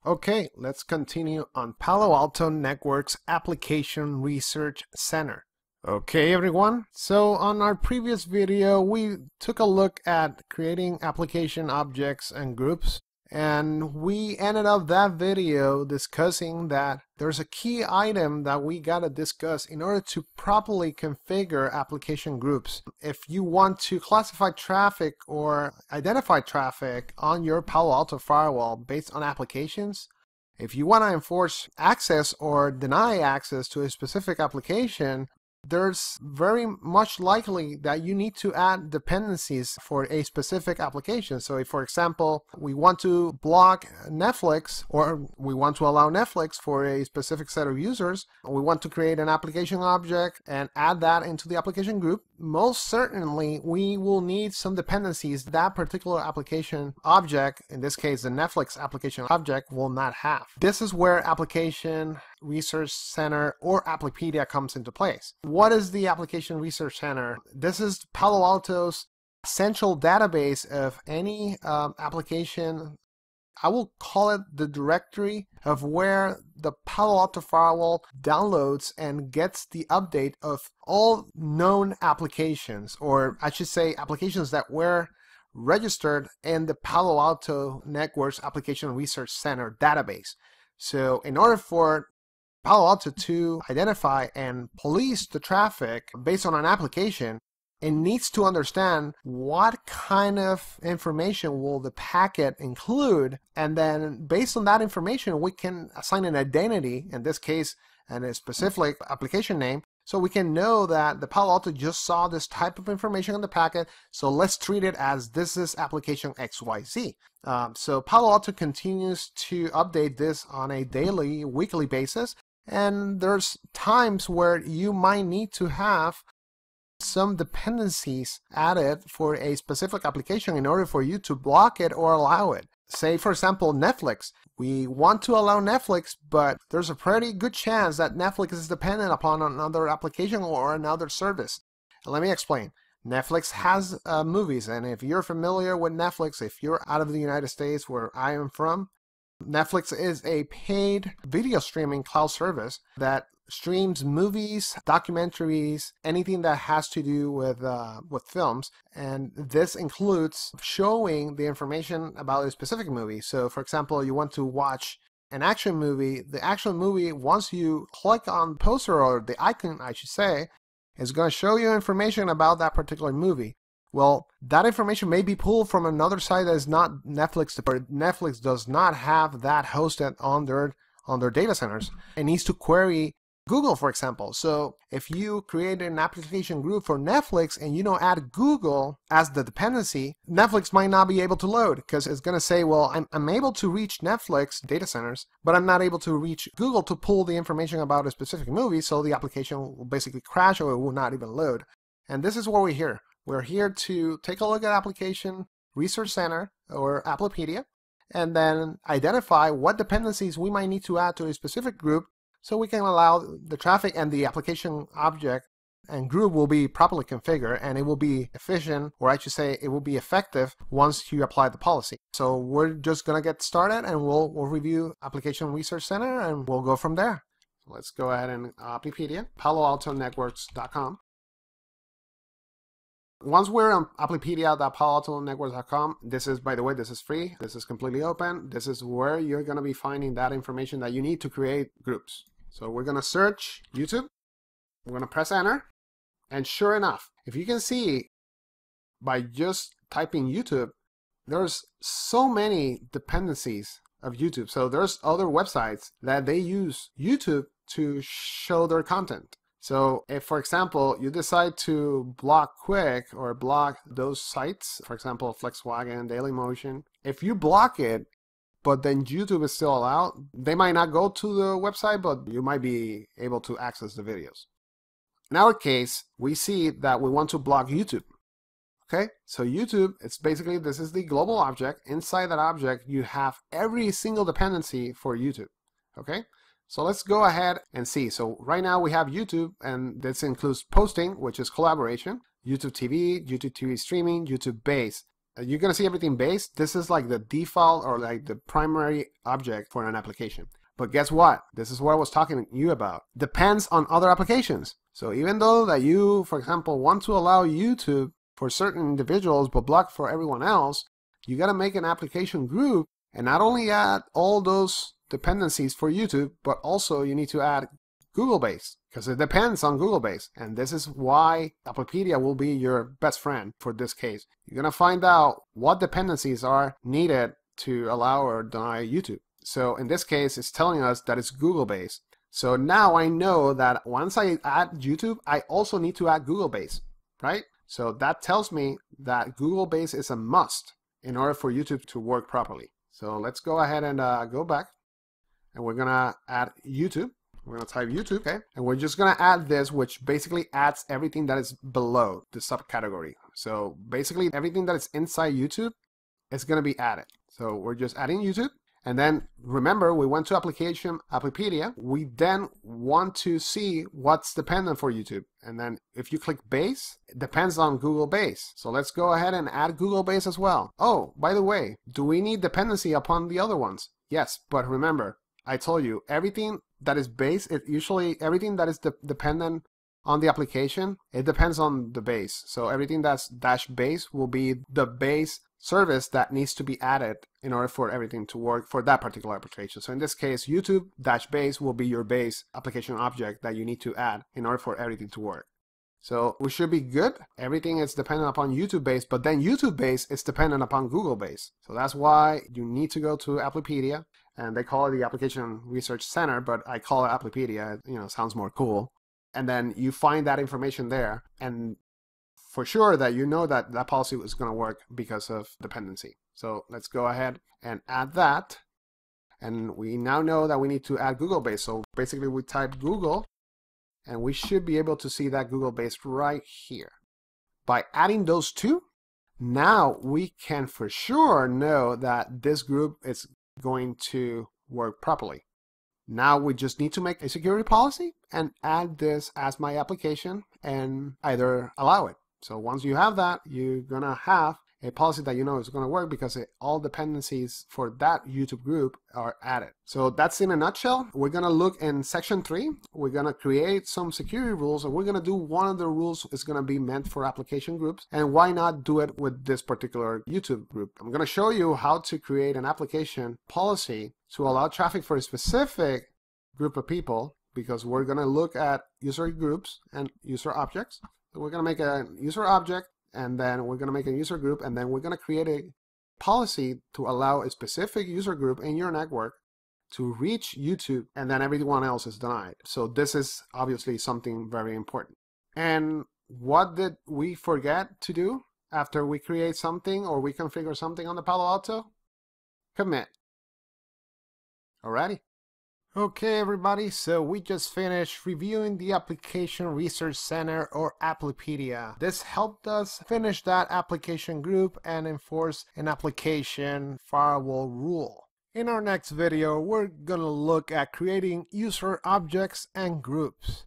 Okay, let's continue on Palo Alto Networks Application Research Center. Okay, everyone. So on our previous video, we took a look at creating application objects and groups. And we ended up that video discussing that there's a key item that we gotta discuss in order to properly configure application groups. If you want to classify traffic or identify traffic on your Palo Alto firewall based on applications, if you want to enforce access or deny access to a specific application, there's very much likely that you need to add dependencies for a specific application. So if, for example, we want to block Netflix, or we want to allow Netflix for a specific set of users, we want to create an application object and add that into the application group, most certainly we will need some dependencies that particular application object, in this case the Netflix application object, will not have. This is where Application Research Center or Applepedia comes into place. What is the Application Research Center? This is Palo Alto's central database of any application. I will call it the directory of where the Palo Alto Firewall downloads and gets the update of all known applications, or I should say applications that were registered in the Palo Alto Networks Application Research Center database. So in order for Palo Alto to identify and police the traffic based on an application, it needs to understand what kind of information will the packet include, and then based on that information we can assign an identity, in this case and a specific application name, so we can know that the Palo Alto just saw this type of information in the packet, so let's treat it as this is application XYZ. So Palo Alto continues to update this on a daily, weekly basis, and there's times where you might need to have some dependencies added for a specific application in order for you to block it or allow it. Say, for example, Netflix. We want to allow Netflix, but there's a pretty good chance that Netflix is dependent upon another application or another service. Let me explain. Netflix has movies, and if you're familiar with Netflix, if you're out of the United States where I am from, Netflix is a paid video streaming cloud service that streams movies, documentaries, anything that has to do with films, and this includes showing the information about a specific movie. So for example, you want to watch an action movie, the action movie, once you click on the poster, or the icon I should say, is going to show you information about that particular movie. Well, that information may be pulled from another site that is not Netflix, but Netflix does not have that hosted on their data centers. It needs to query Google, for example. So if you create an application group for Netflix and you don't add Google as the dependency, Netflix might not be able to load, because it's going to say, well, I'm able to reach Netflix data centers, but I'm not able to reach Google to pull the information about a specific movie, so the application will basically crash or it will not even load. And this is what we're here. We're here to take a look at Application Research Center or Applepedia, and then identify what dependencies we might need to add to a specific group, so we can allow the traffic and the application object and group will be properly configured, and it will be efficient, or I should say it will be effective once you apply the policy. So we're just going to get started, and we'll review Application Research Center and we'll go from there. Let's go ahead and Applepedia, paloaltonetworks.com. Once we're on applepedia.paloaltonetworks.com, this is, by the way, this is free. This is completely open. This is where you're going to be finding that information that you need to create groups. So we're going to search YouTube. We're going to press enter. And sure enough, if you can see by just typing YouTube, there's so many dependencies of YouTube. So there's other websites that they use YouTube to show their content. So if, for example, you decide to block Quick or block those sites, for example, Flexwagon, Dailymotion, if you block it, but then YouTube is still allowed, they might not go to the website, but you might be able to access the videos. In our case, we see that we want to block YouTube. Okay, so YouTube, it's basically, this is the global object. Inside that object, you have every single dependency for YouTube. Okay, so let's go ahead and see. So right now we have YouTube, and this includes posting, which is collaboration, YouTube TV streaming, YouTube base. you're gonna see everything base. This is like the default or like the primary object for an application. But guess what? This is what I was talking to you about. Depends on other applications. So even though that you, for example, want to allow YouTube for certain individuals but block for everyone else, you gotta make an application group and not only add all those dependencies for YouTube, but also you need to add Google Base, because it depends on Google Base. And this is why Applepedia will be your best friend for this case. You're gonna find out what dependencies are needed to allow or deny YouTube. So in this case, it's telling us that it's Google Base. So now I know that once I add YouTube, I also need to add Google Base, right? So that tells me that Google Base is a must in order for YouTube to work properly. So let's go ahead and go back, and we're gonna add YouTube. We're gonna type YouTube, okay? And we're just gonna add this, which basically adds everything that is below the subcategory. So basically everything that is inside YouTube is gonna be added. So we're just adding YouTube. And then remember, we went to application, Applepedia. We then want to see what's dependent for YouTube. And then if you click base, it depends on Google Base. So let's go ahead and add Google Base as well. Oh, by the way, do we need dependency upon the other ones? Yes, but remember, I told you, everything that is base, everything that is dependent on the application, it depends on the base. So everything that's -base will be the base service that needs to be added in order for everything to work for that particular application. So in this case, YouTube -base will be your base application object that you need to add in order for everything to work. So we should be good. Everything is dependent upon YouTube Base, but then YouTube Base is dependent upon Google Base. So that's why you need to go to Applepedia, and they call it the Application Research Center, but I call it Applepedia. It sounds more cool. And then you find that information there, and for sure that you know that that policy is going to work because of dependency. So let's go ahead and add that. And we now know that we need to add Google Base. So basically we type Google, and we should be able to see that Google Base right here. By adding those two, now we can for sure know that this group is going to work properly. Now we just need to make a security policy and add this as my application and either allow it. So once you have that, you're gonna have a policy that you know is gonna work because all dependencies for that YouTube group are added. So that's in a nutshell. We're gonna look in section 3. We're gonna create some security rules, and we're gonna do one of the rules is gonna be meant for application groups. And why not do it with this particular YouTube group? I'm gonna show you how to create an application policy to allow traffic for a specific group of people, because we're gonna look at user groups and user objects. So we're going to make a user object, and then we're going to make a user group, and then we're going to create a policy to allow a specific user group in your network to reach YouTube, and then everyone else is denied. So this is obviously something very important. And what did we forget to do after we create something or we configure something on the Palo Alto? Commit. Alrighty. Okay everybody, so we just finished reviewing the Application Research Center or Applepedia. This helped us finish that application group and enforce an application firewall rule. In our next video, we're gonna look at creating user objects and groups.